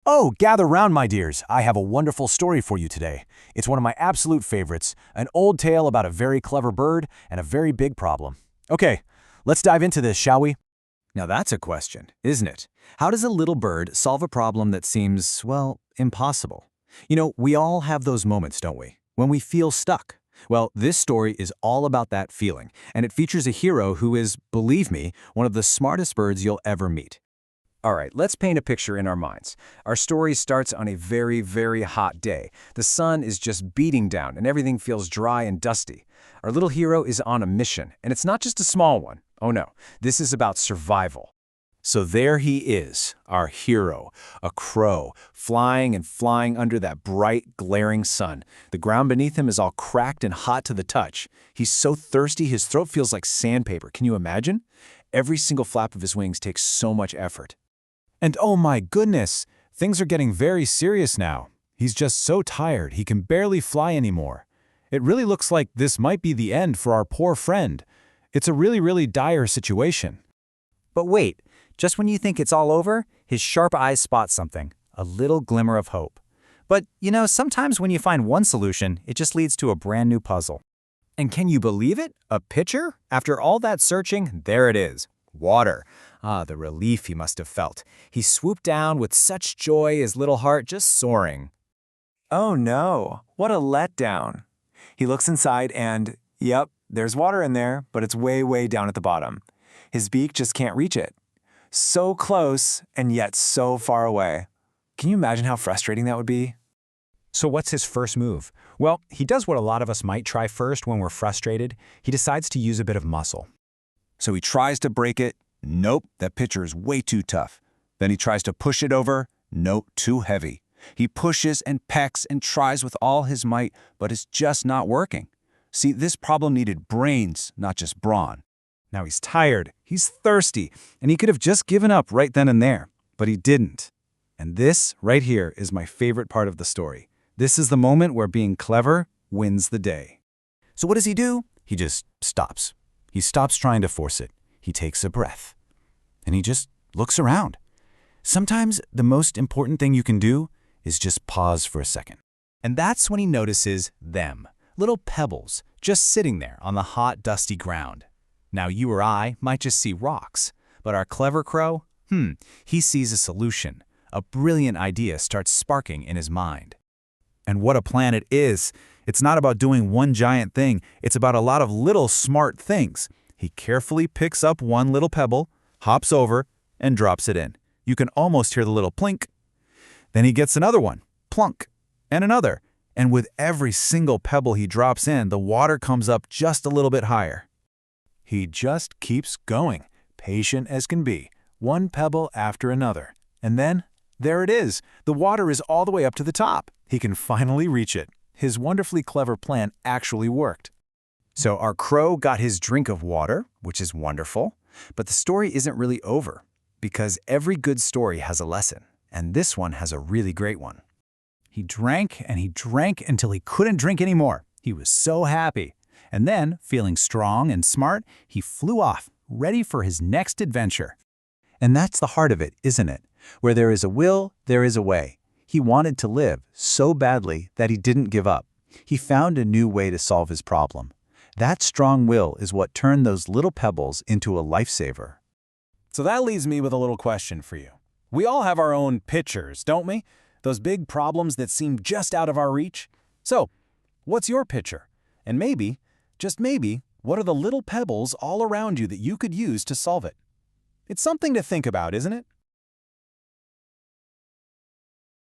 Oh, gather round, my dears. I have a wonderful story for you today. It's one of my absolute favorites, an old tale about a very clever bird and a very big problem. Okay, let's dive into this, shall we? Now that's a question, isn't it? How does a little bird solve a problem that seems, well, impossible? We all have those moments, don't we? When we feel stuck. Well, this story is all about that feeling, and it features a hero who is, believe me, one of the smartest birds you'll ever meet. All right, let's paint a picture in our minds. Our story starts on a very, very hot day. The sun is just beating down and everything feels dry and dusty. Our little hero is on a mission, and it's not just a small one. Oh no, this is about survival. So there he is, our hero, a crow, flying and flying under that bright, glaring sun. The ground beneath him is all cracked and hot to the touch. He's so thirsty his throat feels like sandpaper. Can you imagine? Every single flap of his wings takes so much effort. And oh my goodness, things are getting very serious now. He's just so tired he can barely fly anymore. It really looks like this might be the end for our poor friend. It's a really dire situation. But wait, just when you think it's all over, his sharp eyes spot something, a little glimmer of hope. But, sometimes when you find one solution, it just leads to a brand new puzzle. And can you believe it? A pitcher? After all that searching, there it is. Water. Ah, the relief he must have felt. He swooped down with such joy, his little heart just soaring. Oh no, what a letdown. He looks inside and, yep, there's water in there, but it's way down at the bottom. His beak just can't reach it. So close and yet so far away. Can you imagine how frustrating that would be? So what's his first move? Well, he does what a lot of us might try first when we're frustrated. He decides to use a bit of muscle. So he tries to break it. Nope, that pitcher is way too tough. Then he tries to push it over. Nope, too heavy. He pushes and pecks and tries with all his might, but it's just not working. See, this problem needed brains, not just brawn. Now he's tired, he's thirsty, and he could have just given up right then and there, but he didn't. And this, right here, is my favorite part of the story. This is the moment where being clever wins the day. So what does he do? He just stops. He stops trying to force it. He takes a breath. And he just looks around. Sometimes the most important thing you can do is just pause for a second. And that's when he notices them, little pebbles, just sitting there on the hot, dusty ground. Now you or I might just see rocks, but our clever crow, he sees a solution. A brilliant idea starts sparking in his mind. And what a plan it is. It's not about doing one giant thing. It's about a lot of little smart things. He carefully picks up one little pebble, hops over, and drops it in. You can almost hear the little plink. Then he gets another one, plunk, and another. And with every single pebble he drops in, the water comes up just a little bit higher. He just keeps going, patient as can be, one pebble after another. And then, there it is. The water is all the way up to the top. He can finally reach it. His wonderfully clever plan actually worked. So our crow got his drink of water, which is wonderful, but the story isn't really over, because every good story has a lesson, and this one has a really great one. He drank and he drank until he couldn't drink anymore. He was so happy. And then, feeling strong and smart, he flew off, ready for his next adventure. And that's the heart of it, isn't it? Where there is a will, there is a way. He wanted to live so badly that he didn't give up. He found a new way to solve his problem. That strong will is what turned those little pebbles into a lifesaver. So that leaves me with a little question for you. We all have our own pitchers, don't we? Those big problems that seem just out of our reach. So, what's your pitcher? And maybe, just maybe, what are the little pebbles all around you that you could use to solve it? It's something to think about, isn't it?